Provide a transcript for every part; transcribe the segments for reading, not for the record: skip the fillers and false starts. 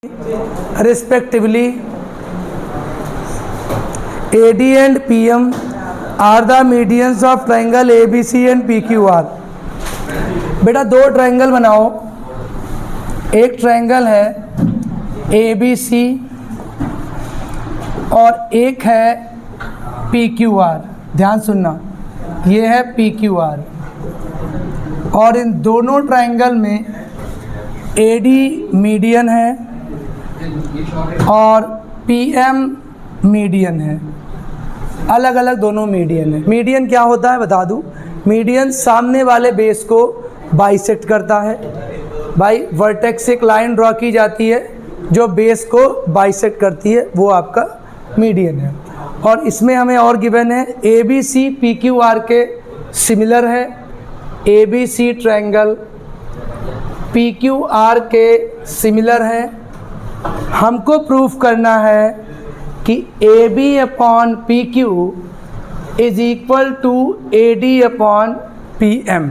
respectively. AD and PM are the medians of triangle ABC and PQR. बेटा दो triangle बनाओ, एक triangle है ABC और एक है PQR। ध्यान सुनना, ये है PQR और इन दोनों ट्रायंगल में AD मीडियन है और PM मीडियन है। अलग अलग दोनों मीडियन है। मीडियन क्या होता है बता दूं, मीडियन सामने वाले बेस को बाइसेक्ट करता है। भाई वर्टेक्स से एक लाइन ड्रॉ की जाती है जो बेस को बाइसेक्ट करती है, वो आपका मीडियन है। और इसमें हमें और गिवन है ABC PQR के सिमिलर है। ABC ट्रायंगल PQR के सिमिलर है। हमको प्रूफ करना है कि AB upon PQ is equal to AD upon PM।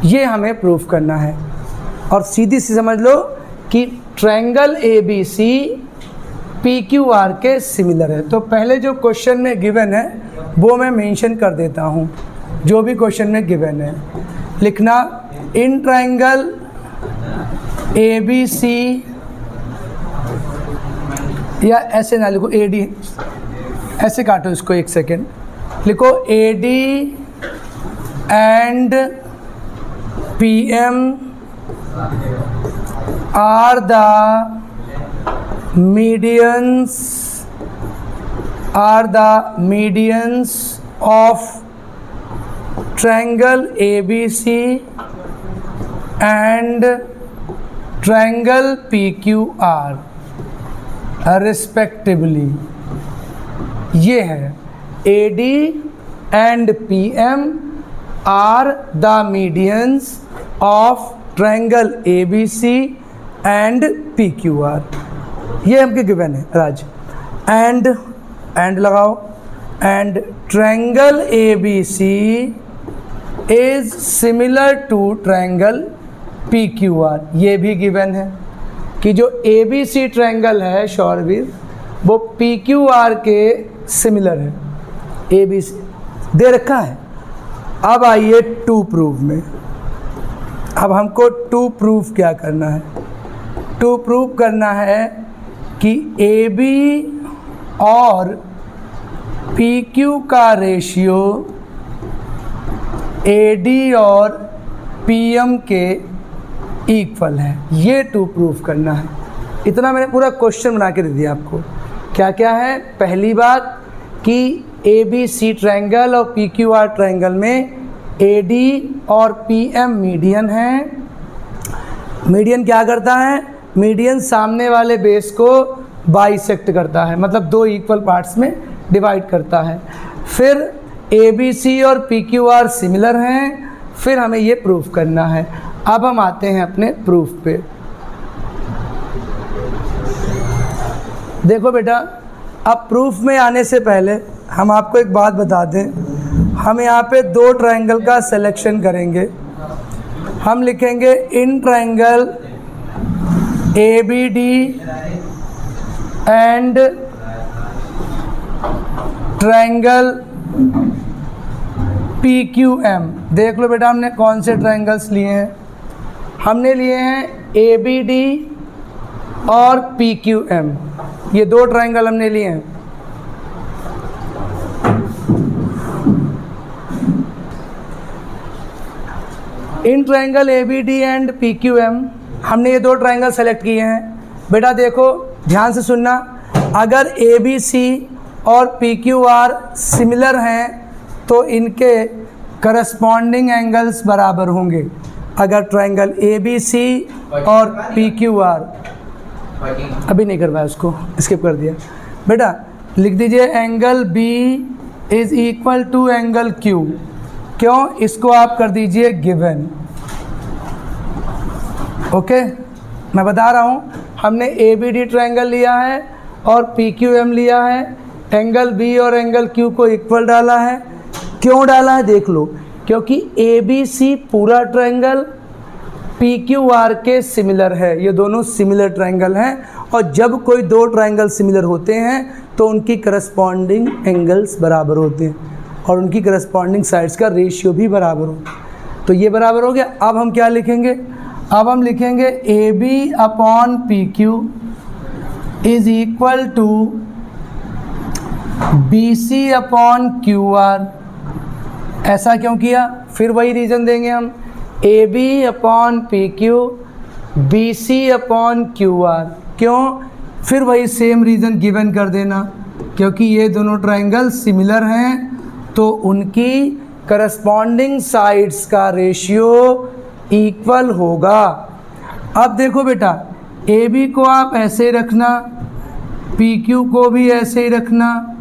ये हमें प्रूफ करना है। और सीधी सी समझ लो कि ट्रायंगल ABC PQR के सिमिलर है। तो पहले जो क्वेश्चन में गिवन है वो मैं मेंशन कर देता हूँ। जो भी क्वेश्चन में गिवन है लिखना, इन ट्रायंगल ABC, या ऐसे ना लिखो AD, ऐसे काटो इसको, एक सेकेंड लिखो AD and PM are the medians of triangle ABC and triangle PQR respectively. ये है AD and PM are the medians of triangle ABC and PQR। ये हमके गिवन है राज। एंड लगाओ, and triangle ABC is similar to triangle PQR। ये भी given है कि जो ABC ट्रायंगल है शौरवीर वो PQR के सिमिलर है। ABC दे रखा है। अब आइए टू प्रूफ में। अब हमको टू प्रूफ क्या करना है? टू प्रूफ करना है कि AB और PQ का रेशियो AD और PM के इक्वल है। ये टू प्रूफ करना है। इतना मैंने पूरा क्वेश्चन बना के दे दिया आपको। क्या क्या है? पहली बात कि ABC ट्रायंगल और PQR ट्रायंगल में AD और PM मीडियन है। मीडियन क्या करता है? मीडियन सामने वाले बेस को बाइसेक्ट करता है, मतलब दो इक्वल पार्ट्स में डिवाइड करता है। फिर ABC और PQR सिमिलर हैं। फिर हमें ये प्रूफ करना है। अब हम आते हैं अपने प्रूफ पे। देखो बेटा, अब प्रूफ में आने से पहले हम आपको एक बात बता दें। हम यहाँ पे दो ट्रायंगल का सिलेक्शन करेंगे। हम लिखेंगे in triangle ABD and triangle PQM। देख लो बेटा, हमने कौन से ट्रायंगल्स लिए हैं। हमने लिए हैं ABD और PQM। ये दो ट्रायंगल हमने लिए हैं। In triangle ABD and PQM हमने ये दो ट्रायंगल सेलेक्ट किए हैं। बेटा देखो ध्यान से सुनना, अगर ABC और PQR सिमिलर हैं तो इनके करस्पॉन्डिंग एंगल्स बराबर होंगे। अगर ट्रायंगल ABC और PQR, अभी नहीं करवाया, उसको स्किप कर दिया। बेटा लिख दीजिए angle B is equal to angle Q। क्यों? इसको आप कर दीजिए गिवन। ओके, मैं बता रहा हूँ, हमने ABD ट्रायंगल लिया है और PQM लिया है। एंगल B और एंगल Q को इक्वल डाला है। क्यों डाला है देख लो, क्योंकि ABC पूरा ट्रायंगल PQR के सिमिलर है। ये दोनों सिमिलर ट्रायंगल हैं, और जब कोई दो ट्रायंगल सिमिलर होते हैं तो उनकी करस्पॉन्डिंग एंगल्स बराबर होते हैं और उनकी करस्पॉन्डिंग साइड्स का रेशियो भी बराबर होता है। तो ये बराबर हो गया। अब हम क्या लिखेंगे? अब हम लिखेंगे AB upon PQ is equal to BC upon QR। ऐसा क्यों किया? फिर वही रीज़न देंगे हम, AB upon PQ BC upon QR। क्यों? फिर वही सेम रीज़न गिवन कर देना, क्योंकि ये दोनों ट्रायंगल सिमिलर हैं तो उनकी करस्पॉन्डिंग साइड्स का रेशियो इक्वल होगा। अब देखो बेटा, AB को आप ऐसे रखना, PQ को भी ऐसे ही रखना।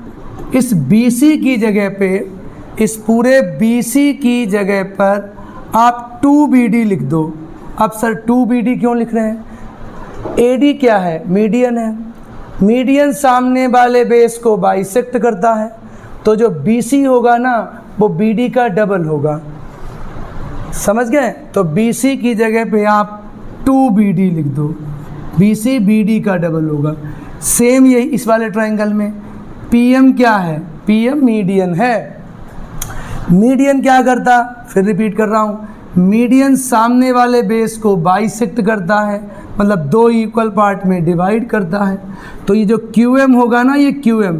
इस BC की जगह पे, इस पूरे BC की जगह पर आप 2BD लिख दो। अब सर 2BD क्यों लिख रहे हैं? AD क्या है? मीडियन है। मीडियन सामने वाले बेस को बाइसेक्ट करता है, तो जो BC होगा ना वो BD का डबल होगा। समझ गए? तो BC की जगह पे आप 2BD लिख दो। BC BD का डबल होगा। सेम यही इस वाले ट्रायंगल में PM क्या है? PM मीडियन है। मीडियन क्या करता? फिर रिपीट कर रहा हूँ, मीडियन सामने वाले बेस को बाइसेक्ट करता है, मतलब दो इक्वल पार्ट में डिवाइड करता है। तो ये जो QM होगा ना, ये QM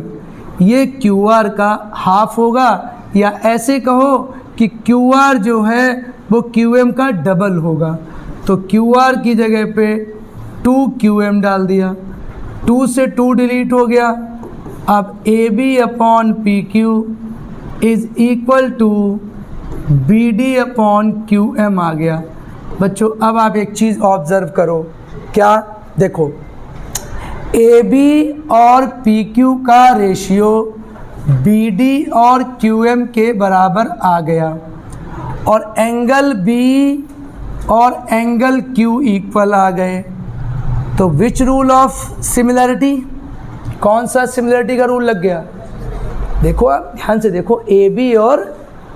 ये QR का हाफ होगा, या ऐसे कहो कि QR जो है वो QM का डबल होगा। तो QR की जगह पे 2QM डाल दिया, 2 से 2 डिलीट हो गया। अब AB upon PQ is equal to BD upon QM आ गया। बच्चों अब आप एक चीज़ ऑब्ज़र्व करो, क्या? देखो AB और PQ का रेशियो BD और QM के बराबर आ गया, और एंगल B और एंगल Q इक्वल आ गए। तो विच रूल ऑफ सिमिलरिटी? कौन सा सिमिलरिटी का रूल लग गया? देखो आप ध्यान से देखो, AB और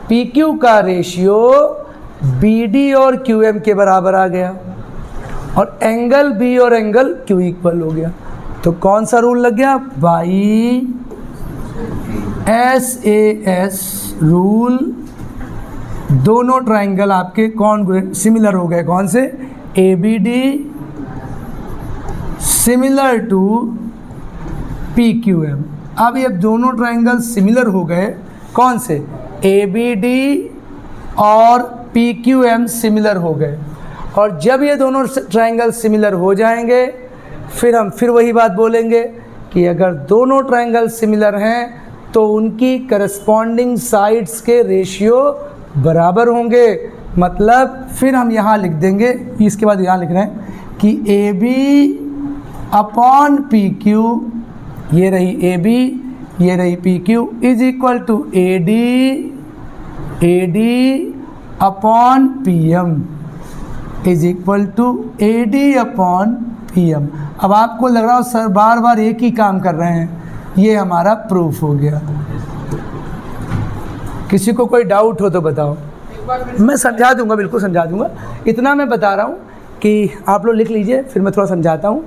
PQ का रेशियो BD और QM के बराबर आ गया, और एंगल B और एंगल Q इक्वल हो गया। तो कौन सा रूल लग गया? YSAS rule. दोनों ट्रायंगल आपके कौन सिमिलर हो गए? कौन से? ABD similar to PQM। अब ये दोनों ट्रायंगल सिमिलर हो गए, कौन से? ABD और PQM सिमिलर हो गए। और जब ये दोनों ट्रायंगल सिमिलर हो जाएंगे, फिर हम फिर वही बात बोलेंगे कि अगर दोनों ट्रायंगल सिमिलर हैं तो उनकी करस्पॉन्डिंग साइड्स के रेशियो बराबर होंगे। मतलब फिर हम यहाँ लिख देंगे, इसके बाद यहाँ लिख रहे हैं कि AB अपॉन PQ, ये रही AB, ये रही PQ, is equal to AD upon PM is equal to AD upon PM। अब आपको लग रहा हो सर बार बार एक ही काम कर रहे हैं, ये हमारा प्रूफ हो गया। किसी को कोई डाउट हो तो बताओ, मैं समझा दूंगा, बिल्कुल समझा दूंगा। इतना मैं बता रहा हूँ कि आप लोग लिख लीजिए, फिर मैं थोड़ा समझाता हूँ।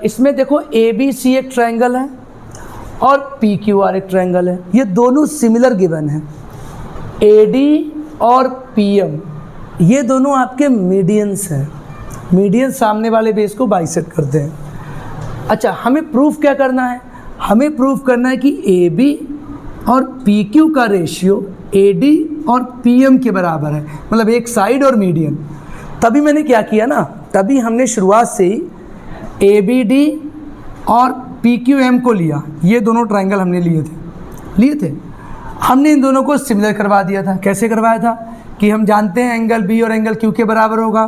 इसमें देखो ABC एक ट्रायंगल है और PQR एक ट्रायंगल है, ये दोनों सिमिलर गिवन हैं। AD और PM ये दोनों आपके मीडियंस हैं। मीडियन सामने वाले बेस को बाइसेक्ट करते हैं। अच्छा, हमें प्रूफ क्या करना है? हमें प्रूफ करना है कि AB और PQ का रेशियो AD और PM के बराबर है, मतलब एक साइड और मीडियन। तभी मैंने क्या किया ना, तभी हमने शुरुआत से ही ABD और PQM को लिया। ये दोनों ट्रायंगल हमने लिए थे। हमने इन दोनों को सिमिलर करवा दिया था। कैसे करवाया था? कि हम जानते हैं एंगल B और एंगल Q के बराबर होगा,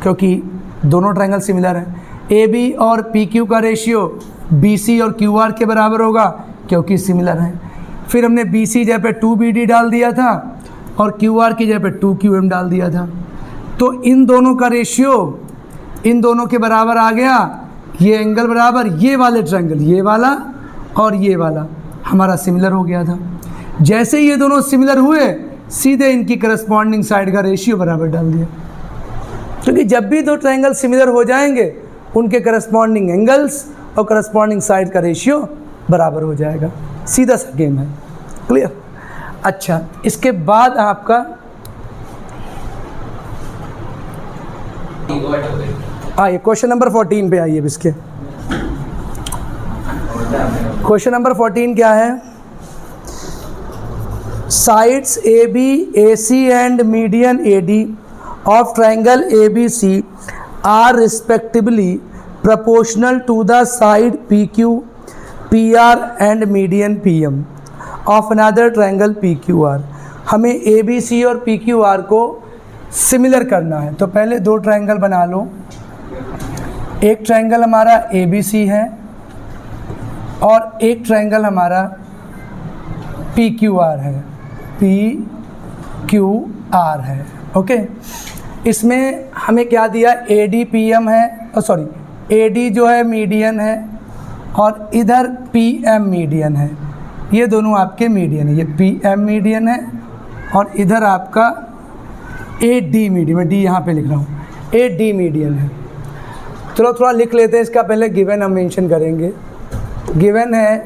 क्योंकि दोनों ट्रायंगल सिमिलर हैं। AB और PQ का रेशियो BC और QR के बराबर होगा, क्योंकि सिमिलर हैं। फिर हमने BC जगह पे 2BD डाल दिया था और QR की जगह पे 2QM डाल दिया था। तो इन दोनों का रेशियो इन दोनों के बराबर आ गया। ये एंगल बराबर ये वाले ट्रायंगल, ये वाला और ये वाला हमारा सिमिलर हो गया था। जैसे ही ये दोनों सिमिलर हुए, सीधे इनकी करस्पॉन्डिंग साइड का रेशियो बराबर डाल दिया। क्योंकि जब भी दो ट्रायंगल सिमिलर हो जाएंगे उनके करस्पॉन्डिंग एंगल्स और करस्पॉन्डिंग साइड का रेशियो बराबर हो जाएगा। सीधा सा गेम है, क्लियर। अच्छा, इसके बाद आपका आइए क्वेश्चन नंबर 14 पे आइए। इसके क्वेश्चन नंबर 14 क्या है? Sides A B A C and median A D of triangle A B C are respectively proportional to the side PQ, PR and median PM of another triangle PQR। हमें ABC और PQR को similar करना है। तो पहले दो triangle बना लो। एक ट्रायंगल हमारा ABC है और एक ट्रायंगल हमारा PQR है, PQR है। ओके, इसमें हमें क्या दिया? AD PM है, सॉरी AD जो है मीडियन है और इधर PM मीडियन है। ये दोनों आपके मीडियन है, ये PM मीडियन है और इधर आपका AD मीडियन है। D यहाँ पे लिख रहा हूँ, AD मीडियन है। चलो थोड़ा लिख लेते हैं इसका, पहले गिवन हम मेंशन करेंगे। गिवन है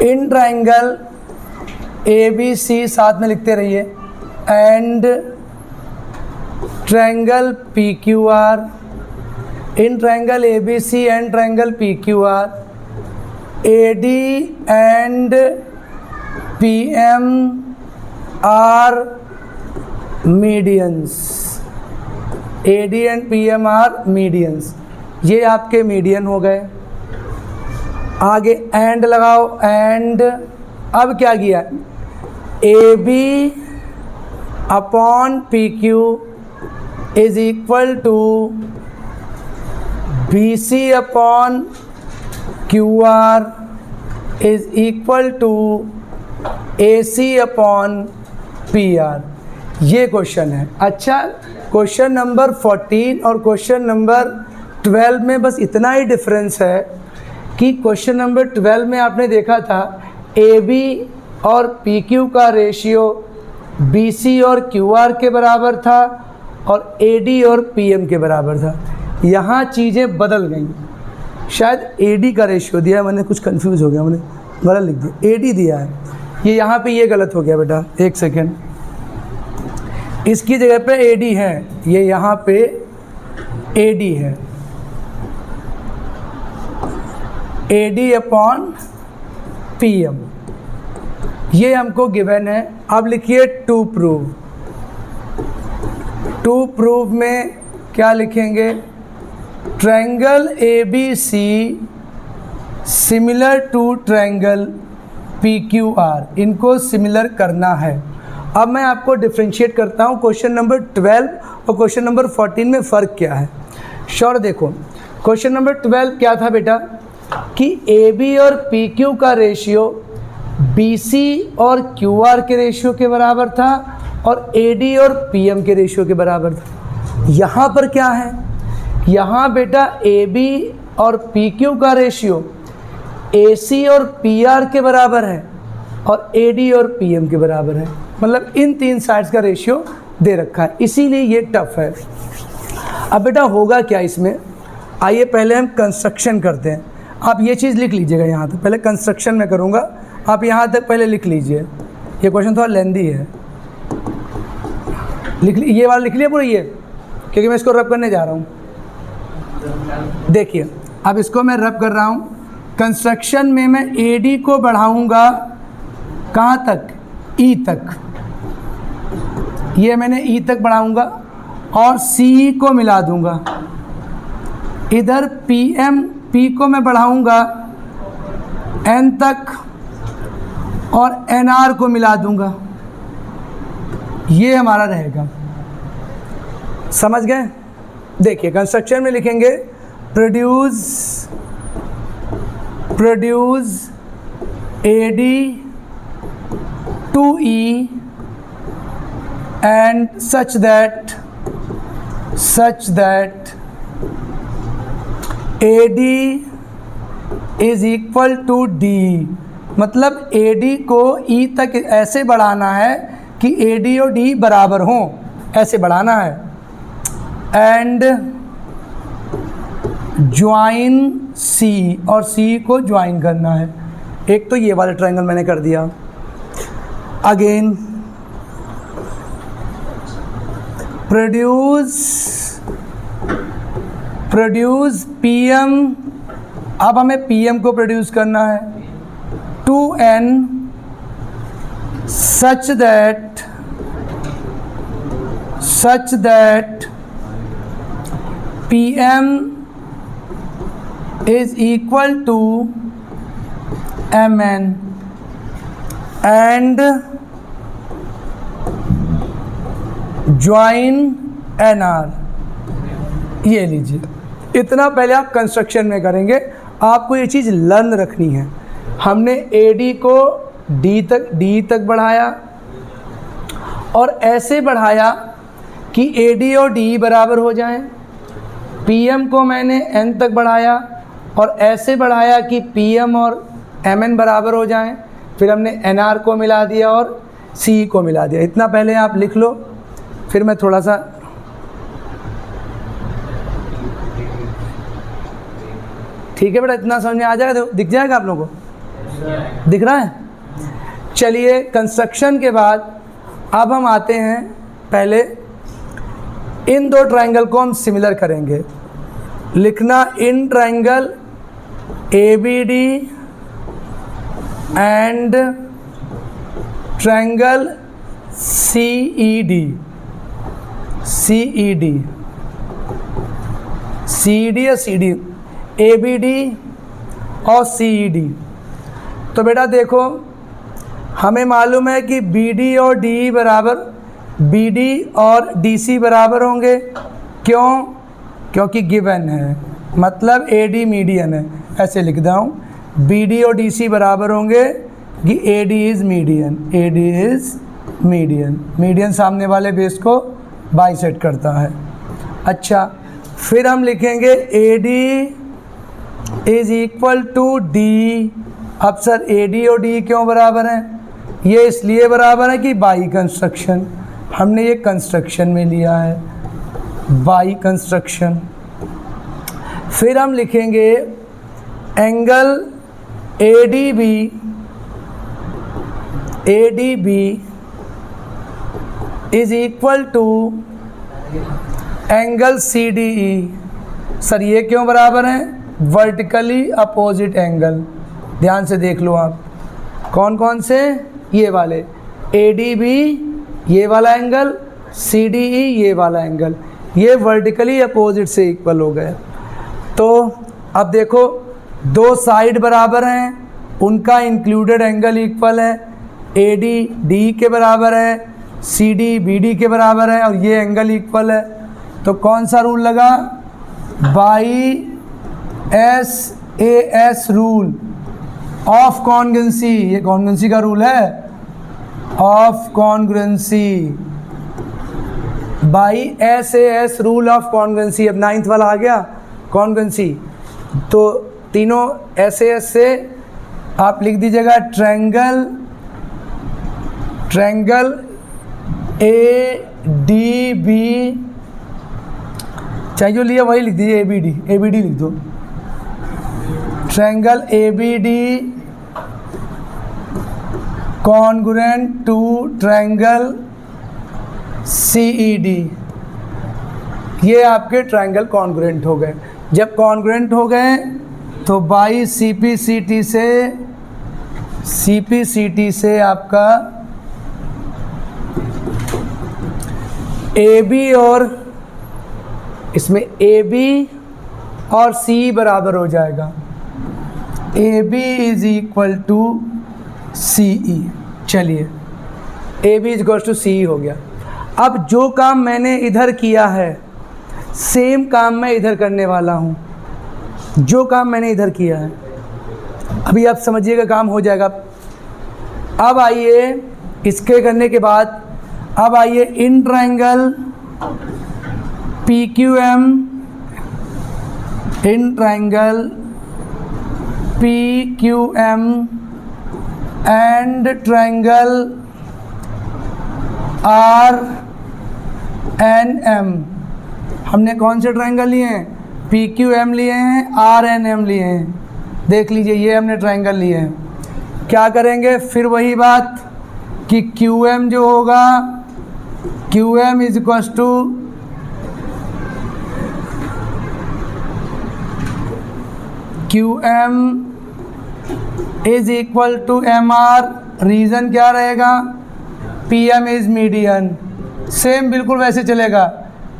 इन ट्राइंगल ABC, साथ में लिखते रहिए, and triangle PQR, in triangle ABC and triangle PQR, AD and PM are medians। AD and PM are medians। ये आपके मीडियन हो गए। आगे एंड लगाओ, एंड अब क्या किया? AB upon PQ is equal to BC upon QR is equal to AC upon PR। ये क्वेश्चन है। अच्छा, क्वेश्चन नंबर 14 और क्वेश्चन नंबर 12 में बस इतना ही डिफरेंस है कि क्वेश्चन नंबर 12 में आपने देखा था AB और PQ का रेशियो BC और QR के बराबर था और AD और PM के बराबर था। यहाँ चीज़ें बदल गई। शायद AD का रेशियो दिया है, मैंने कुछ कंफ्यूज हो गया, मैंने गलत लिख दिया, AD दिया है। ये यहाँ पे ये गलत हो गया बेटा, एक सेकेंड। इसकी जगह पे AD है, ये यहाँ पे AD है, AD अपॉन PM। ये हमको गिवन है। अब लिखिए टू प्रूव। टू प्रूव में क्या लिखेंगे? Triangle ABC similar to triangle PQR, इनको सिमिलर करना है। अब मैं आपको डिफ्रेंशिएट करता हूँ क्वेश्चन नंबर 12 और क्वेश्चन नंबर 14 में फ़र्क क्या है। श्योर, देखो क्वेश्चन नंबर 12 क्या था बेटा कि AB और PQ का रेशियो BC और QR के रेशियो के बराबर था और AD और PM के रेशियो के बराबर था। यहाँ पर क्या है? यहाँ बेटा AB और PQ का रेशियो AC और PR के बराबर है और AD और PM के बराबर है। मतलब इन तीन साइड्स का रेशियो दे रखा है, इसीलिए ये टफ है। अब बेटा होगा क्या इसमें? आइए पहले हम कंस्ट्रक्शन करते हैं। आप ये चीज़ लिख लीजिएगा यहाँ तक, पहले कंस्ट्रक्शन में करूँगा, आप यहाँ तक पहले लिख लीजिए। ये क्वेश्चन थोड़ा लेंदी है, ये वाला लिख लिया पूरा ये, क्योंकि मैं इसको रब करने जा रहा हूँ। देखिए अब इसको मैं रब कर रहा हूँ। कंस्ट्रक्शन में मैं AD को बढ़ाऊँगा कहाँ तक? E तक। ये मैंने E तक बढ़ाऊँगा और CE को मिला दूँगा। इधर P को मैं बढ़ाऊँगा N तक और NR को मिला दूँगा। ये हमारा रहेगा, समझ गए? देखिए कंस्ट्रक्शन में लिखेंगे produce AD to E and such that AD is equal to D। मतलब AD को E तक ऐसे बढ़ाना है कि AD और D बराबर हों, ऐसे बढ़ाना है। एंड ज्वाइन सी, और सी को ज्वाइन करना है। एक तो ये वाला ट्रायंगल मैंने कर दिया। अगेन प्रोड्यूस पीएम, अब हमें पीएम को प्रोड्यूस करना है, 2n such that PM is equal to Mn and join NR। ये लीजिए, इतना पहले आप कंस्ट्रक्शन में करेंगे, आपको ये चीज़ लर्न रखनी है। हमने AD को D तक बढ़ाया और ऐसे बढ़ाया कि AD और D बराबर हो जाएं। PM को मैंने N तक बढ़ाया और ऐसे बढ़ाया कि PM और Mn बराबर हो जाएं। फिर हमने NR को मिला दिया और C को मिला दिया। इतना पहले आप लिख लो, फिर मैं थोड़ा सा ठीक है बेटा, इतना समझ में आ जाएगा, दिख जाएगा आप लोगों को, दिख रहा है। चलिए कंस्ट्रक्शन के बाद अब हम आते हैं, पहले इन दो ट्रायंगल को हम सिमिलर करेंगे। लिखना in triangle ABD and triangle CED या CD, ABD और CED। तो बेटा देखो, हमें मालूम है कि BD और DE बराबर, BD और DC बराबर होंगे। क्यों? क्योंकि गिवन है, मतलब AD मीडियन है। ऐसे लिख रहा हूँ, BD और DC बराबर होंगे कि AD इज़ मीडियन। मीडियन सामने वाले बेस को बाइसेक्ट करता है। अच्छा, फिर हम लिखेंगे AD is equal to D। अब सर AD और D क्यों बराबर हैं? ये इसलिए बराबर है कि बाई कंस्ट्रक्शन, हमने ये कंस्ट्रक्शन में लिया है, बाई कंस्ट्रक्शन। फिर हम लिखेंगे angle ADB is equal to angle CDE। Sir ये क्यों बराबर हैं? Vertically opposite angle. ध्यान से देख लो आप, कौन कौन से? ये वाले ADB ये वाला एंगल, CDE ये वाला एंगल, ये वर्टिकली अपोजिट से इक्वल हो गए। तो अब देखो, दो साइड बराबर हैं, उनका इंक्लूडेड एंगल इक्वल है। AD D के बराबर है, CD BD के बराबर है, और ये एंगल इक्वल है। तो कौन सा रूल लगा? By SAS rule of congruency. ये कॉन्ग्रुएंसी का रूल है, of congruency, by SAS rule of congruency. अब 9th वाला आ गया, कॉन्ग्रुएंसी। तो तीनों SAS से आप लिख दीजिएगा ट्रायंगल ADB, चाहे जो लिया वही लिख दीजिए, ABD लिख दो। Triangle ABD congruent to triangle CED। ये आपके ट्रायंगल कॉन्ग्रुएंट हो गए। जब कॉन्ग्रुएंट हो गए तो बाई CPCT से आपका AB और इसमें AB और C बराबर हो जाएगा। AB is equal to CE। चलिए, AB is equal to CE हो गया। अब जो काम मैंने इधर किया है, सेम काम मैं इधर करने वाला हूँ। जो काम मैंने इधर किया है, अभी आप समझिएगा, काम हो जाएगा। अब आइए इसके करने के बाद, अब आइए in triangle PQM, in triangle PQM and triangle RNM हमने कौन से ट्रायंगल लिए हैं? पी क्यू एम लिए हैं, आर एन एम लिए हैं। देख लीजिए ये हमने ट्रायंगल लिए हैं। क्या करेंगे फिर वही बात कि क्यू एम जो होगा, Q M is equal to Q M is equal to M R. Reason क्या रहेगा? P M is median. Same बिल्कुल वैसे चलेगा,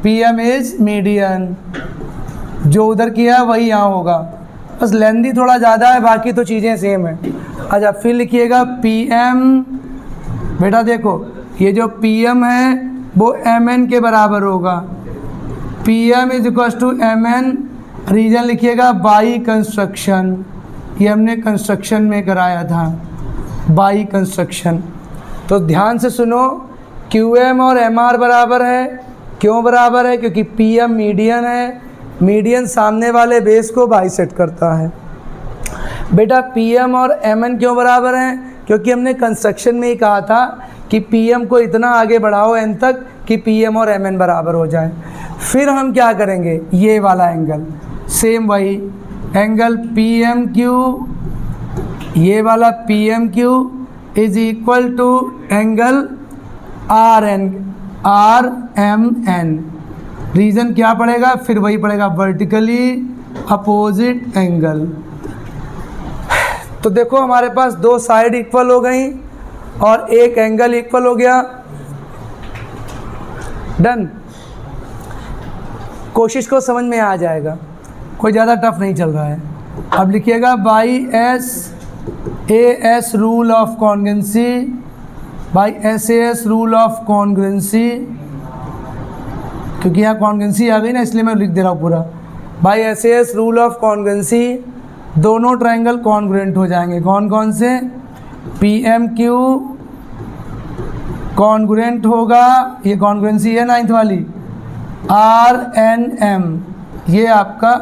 पी एम इज़ मीडियन। जो उधर किया वही यहाँ होगा, बस लेंदी थोड़ा ज़्यादा है, बाकी तो चीज़ें सेम है। अच्छा फिर लिखिएगा पी एम। बेटा देखो ये जो पी एम है वो एम एन के बराबर होगा। P M is equal to M N. Reason लिखिएगा बाई कंस्ट्रक्शन। ये हमने कंस्ट्रक्शन में कराया था, बाई कंस्ट्रक्शन। तो ध्यान से सुनो, क्यू एम और एम आर बराबर है। क्यों बराबर है? क्योंकि पी एम मीडियन है। मीडियन सामने वाले बेस को बाइसेक्ट करता है। बेटा पी एम और एम एन क्यों बराबर हैं? क्योंकि हमने कंस्ट्रक्शन में ही कहा था कि पी एम को इतना आगे बढ़ाओ एन तक कि पी एम और एम एन बराबर हो जाए। फिर हम क्या करेंगे? ये वाला एंगल, सेम वही एंगल पी एम क्यू, ये वाला P M Q is equal to angle R N, R M N. Reason क्या पड़ेगा? फिर वही पड़ेगा, वर्टिकली अपोजिट एंगल। तो देखो हमारे पास दो साइड इक्वल हो गई और एक एंगल इक्वल हो गया। डन। कोशिश को समझ में आ जाएगा, कोई ज़्यादा टफ नहीं चल रहा है। अब लिखिएगा by S A S rule of congruency, by S A S rule of congruency, क्योंकि यहाँ कॉन्ग्रुएंसी आ गई ना इसलिए मैं लिख दे रहा हूँ पूरा। By S A S rule of congruency दोनों ट्रायंगल कॉन्ग्रुएंट हो जाएंगे। कौन कौन से? पी एम क्यू कॉन्ग्रुएंट होगा, ये कॉन्ग्रुएंसी है 9th वाली। आर एन एम ये आपका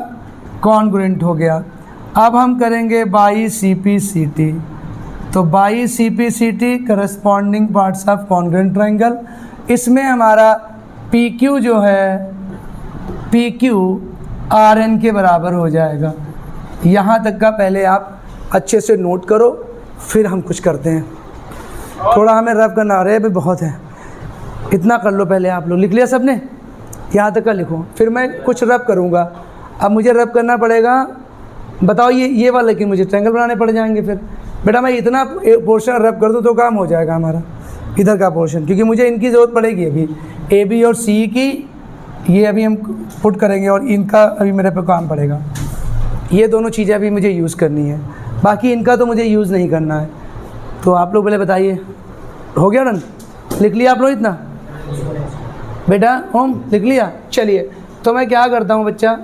कॉन्ग्रुएंट हो गया। अब हम करेंगे by C P C T. तो by C P C T corresponding parts of congruent triangle. इसमें हमारा पी क्यू जो है, पी क्यू आर एन के बराबर हो जाएगा। यहाँ तक का पहले आप अच्छे से नोट करो, फिर हम कुछ करते हैं। थोड़ा हमें रब करना आ रहा है, अभी बहुत है, इतना कर लो पहले आप लोग। लिख लिया सबने? यहाँ तक का लिखो, फिर मैं कुछ रब करूँगा। अब मुझे रब करना पड़ेगा, बताओ ये वाला कि मुझे ट्रायंगल बनाने पड़ जाएंगे। फिर बेटा मैं इतना पोर्शन रब कर दूँ तो काम हो जाएगा हमारा, इधर का पोर्शन, क्योंकि मुझे इनकी ज़रूरत पड़ेगी अभी, ए बी और सी की। ये अभी हम पुट करेंगे और इनका अभी मेरे पे काम पड़ेगा। ये दोनों चीज़ें अभी मुझे यूज़ करनी है, बाकी इनका तो मुझे यूज़ नहीं करना है। तो आप लोग पहले बताइए, हो गया डन? लिख लिया आप लोग इतना? बेटा होम लिख लिया? चलिए तो मैं क्या करता हूँ बच्चा,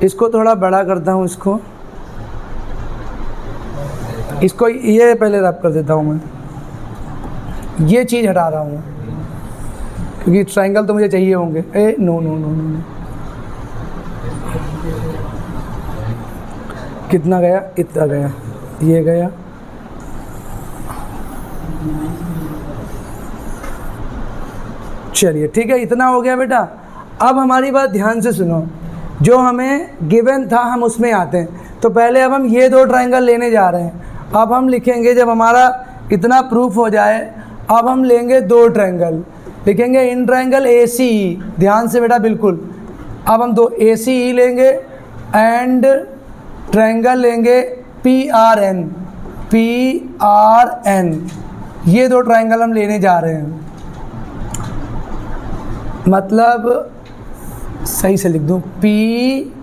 इसको थोड़ा बड़ा करता हूँ, इसको ये पहले रब कर देता हूँ मैं। ये चीज़ हटा रहा हूँ क्योंकि ट्रायंगल तो मुझे चाहिए होंगे। ए no no no no, no. कितना गया? इतना गया, ये गया। चलिए ठीक है, इतना हो गया बेटा। अब हमारी बात ध्यान से सुनो, जो हमें गिवन था हम उसमें आते हैं। तो पहले अब हम ये दो ट्रायंगल लेने जा रहे हैं। अब हम लिखेंगे, जब हमारा इतना प्रूफ हो जाए, अब हम लेंगे दो ट्रायंगल, लिखेंगे इन ट्रायंगल ए सी ई। ध्यान से बेटा बिल्कुल। अब हम दो ए सी ई लेंगे एंड ट्रायंगल लेंगे P R N, P R N. ये दो ट्रायंगल हम लेने जा रहे हैं, मतलब सही से लिख दूँ, पी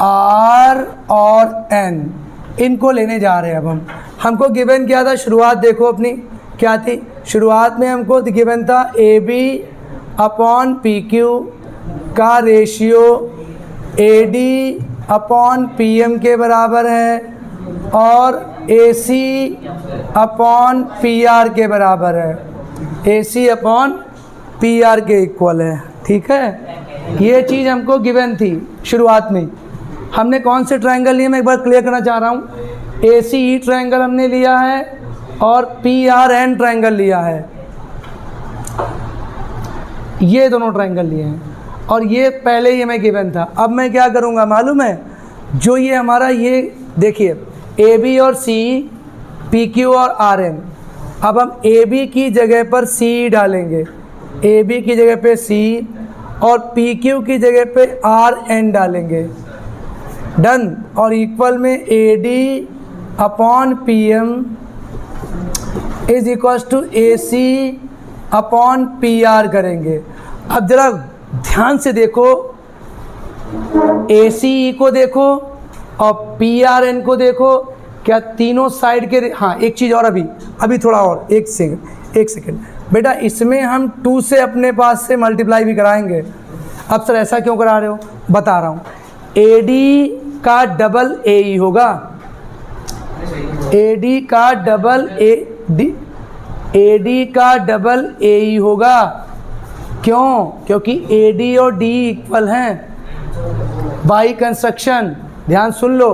आर और एन, इनको लेने जा रहे हैं। अब हमको गिवन क्या था? शुरुआत देखो अपनी क्या थी। शुरुआत में हमको गिवन था A B upon P Q का ratio A D upon P M के बराबर है और A C upon P R के बराबर है। A C upon P R के इक्वल है। ठीक है, ये चीज़ हमको गिवन थी शुरुआत में। हमने कौन से ट्रायंगल लिए मैं एक बार क्लियर करना चाह रहा हूँ। ए सी ई ट्रायंगल हमने लिया है और पी आर एन ट्रायंगल लिया है, ये दोनों ट्रायंगल लिए हैं। और ये पहले ही हमें गिवन था। अब मैं क्या करूँगा मालूम है, जो ये हमारा ये देखिए ए बी और सी, पी क्यू और आर एन, अब हम ए बी की जगह पर सी डालेंगे, ए बी की जगह पे सी और पी क्यू की जगह पे आर एन डालेंगे, डन। और इक्वल में A D upon P M is equals to A C upon P R करेंगे। अब ज़रा ध्यान से देखो, ए सी को देखो और पी आर एन को देखो, क्या तीनों साइड के, हाँ एक चीज़ और, अभी थोड़ा और, एक सेकंड बेटा, इसमें हम 2 से अपने पास से मल्टीप्लाई भी कराएंगे। अब सर ऐसा क्यों करा रहे हो, बता रहा हूँ। ए डी का डबल ए ई होगा, ए डी का डबल ए डी का डबल ए ई होगा। क्यों? क्योंकि ए डी और डी इक्वल हैं बाई कंस्ट्रक्शन। ध्यान सुन लो,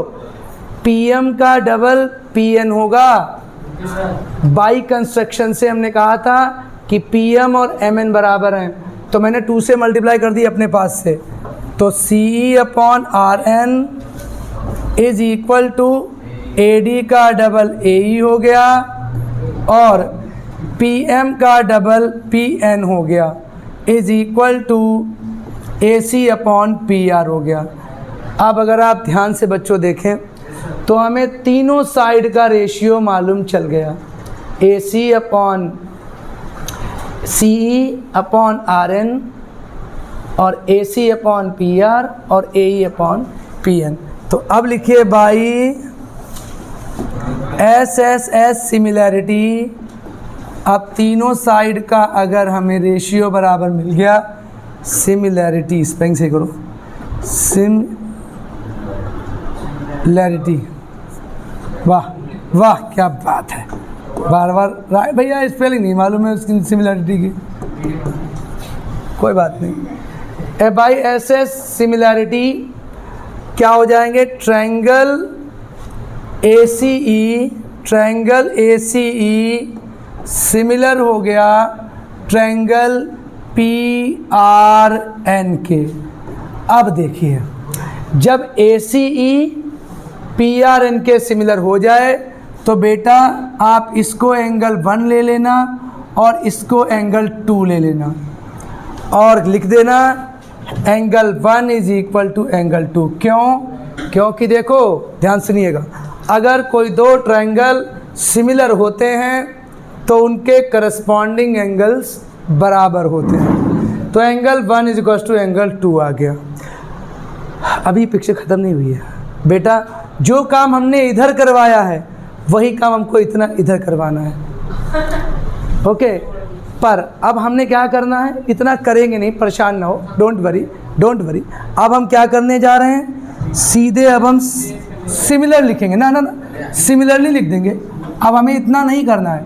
पी एम का डबल पी एन होगा। बाई कंस्ट्रक्शन से हमने कहा था कि पी एम और एम एन बराबर हैं, तो मैंने 2 से मल्टीप्लाई कर दी अपने पास से, तो C E upon R N is equal to A D का डबल ए ई हो गया और पी एम का डबल पी एन हो गया, is equal to A C upon P R हो गया। अब अगर आप ध्यान से बच्चों देखें तो हमें तीनों साइड का रेशियो मालूम चल गया, A C upon C E upon R N और A C upon P R और A E upon P N. तो अब लिखिए by S S S similarity. अब तीनों साइड का अगर हमें रेशियो बराबर मिल गया, सिमिलैरिटी स्पेलिंग से करो, सिमिलैरिटी। वाह वाह क्या बात है, बार बार राय भैया स्पेलिंग नहीं मालूम है उसकी सिमिलैरिटी की, कोई बात नहीं। A by S S similarity क्या हो जाएंगे, triangle A C E, triangle A C E similar हो गया ट्रायंगल पी आर एन के। अब देखिए, जब ए C E P R N के सिमिलर हो जाए तो बेटा आप इसको एंगल 1 ले लेना और इसको एंगल 2 ले लेना और लिख देना angle 1 is equal to angle 2। क्यों? क्योंकि देखो ध्यान सुनिएगा, अगर कोई दो ट्रायंगल सिमिलर होते हैं तो उनके करस्पॉन्डिंग एंगल्स बराबर होते हैं, तो angle 1 is equal to angle 2 आ गया। अभी पिक्चर ख़त्म नहीं हुई है बेटा, जो काम हमने इधर करवाया है वही काम हमको इतना इधर करवाना है, ओके। पर अब हमने क्या करना है, इतना करेंगे नहीं, परेशान ना हो, डोंट वरी। अब हम क्या करने जा रहे हैं, सीधे अब हम सिमिलर लिखेंगे, ना सिमिलरली लिख देंगे। अब हमें इतना नहीं करना है,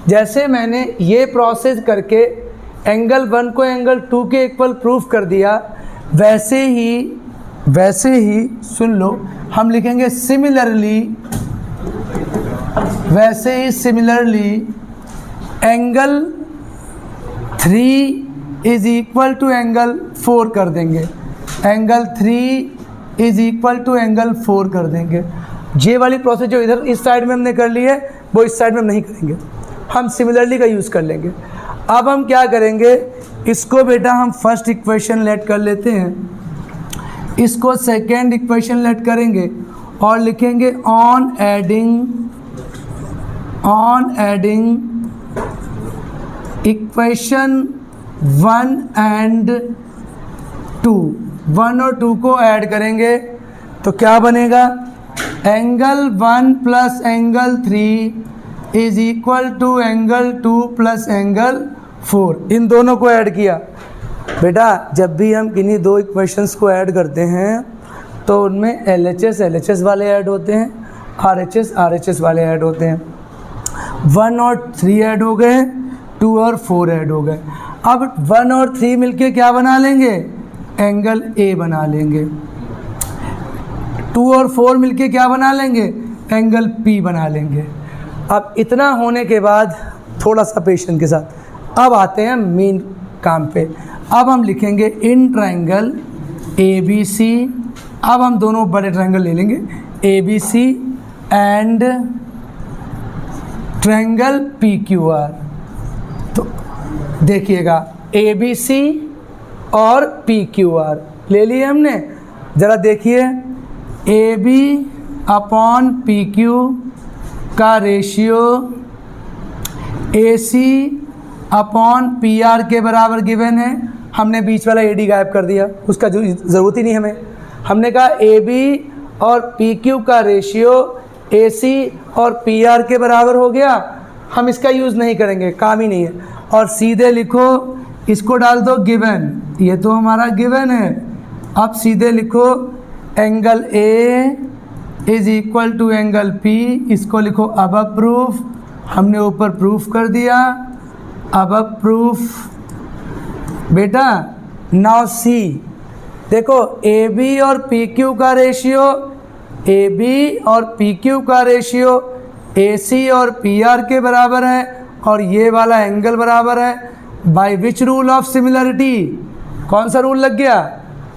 जैसे मैंने ये प्रोसेस करके एंगल 1 को एंगल 2 के इक्वल प्रूफ कर दिया, वैसे ही सुन लो, हम लिखेंगे सिमिलरली, वैसे ही similarly angle 3 is equal to angle 4 कर देंगे, angle 3 is equal to angle 4 कर देंगे। ये वाली प्रोसेस जो इधर इस साइड में हमने कर ली है वो इस साइड में नहीं करेंगे, हम सिमिलरली का यूज़ कर लेंगे। अब हम क्या करेंगे, इसको बेटा हम फर्स्ट इक्वेशन लेट कर लेते हैं, इसको सेकेंड इक्वेशन लेट करेंगे और लिखेंगे ऑन एडिंग इक्वेशन 1 एंड 2, 1 और 2 को ऐड करेंगे तो क्या बनेगा, angle 1 plus angle 3 is equal to angle 2 plus angle 4। इन दोनों को ऐड किया बेटा, जब भी हम किन्हीं दो इक्वेशंस को ऐड करते हैं तो उनमें LHS वाले ऐड होते हैं, RHS वाले ऐड होते हैं। 1 और 3 ऐड हो गए, 2 और 4 ऐड हो गए। अब 1 और 3 मिलके क्या बना लेंगे, एंगल A बना लेंगे। 2 और 4 मिलके क्या बना लेंगे, एंगल P बना लेंगे। अब इतना होने के बाद थोड़ा सा पेशेंस के साथ अब आते हैं मेन काम पे। अब हम लिखेंगे इन ट्रायंगल ABC, अब हम दोनों बड़े ट्रायंगल ले लेंगे ABC एंड ट्रायंगल PQR। तो देखिएगा ABC और PQR ले लिए हमने, ज़रा देखिए AB अपॉन PQ का रेशियो AC अपॉन PR के बराबर गिवन है। हमने बीच वाला AD गायब कर दिया, उसका जो ज़रूरत ही नहीं हमें। हमने कहा AB और PQ का रेशियो AC और PR के बराबर हो गया, हम इसका यूज़ नहीं करेंगे, काम ही नहीं है। और सीधे लिखो, इसको डाल दो गिवन, ये तो हमारा गिवन है। अब सीधे लिखो angle A is equal to angle P, इसको लिखो अब प्रूफ, हमने ऊपर प्रूफ कर दिया, अब प्रूफ बेटा। नाउ सी, देखो AB और PQ का रेशियो, AB और PQ का रेशियो AC और PR के बराबर है, और ये वाला एंगल बराबर है। By which rule of similarity, कौन सा रूल लग गया?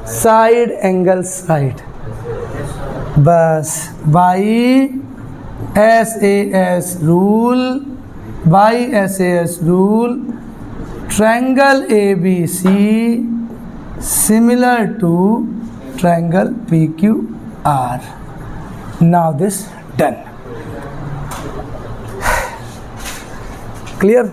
Side angle side. बस by SAS rule, by SAS rule, triangle ABC similar to triangle PQR. Now this done. Clear?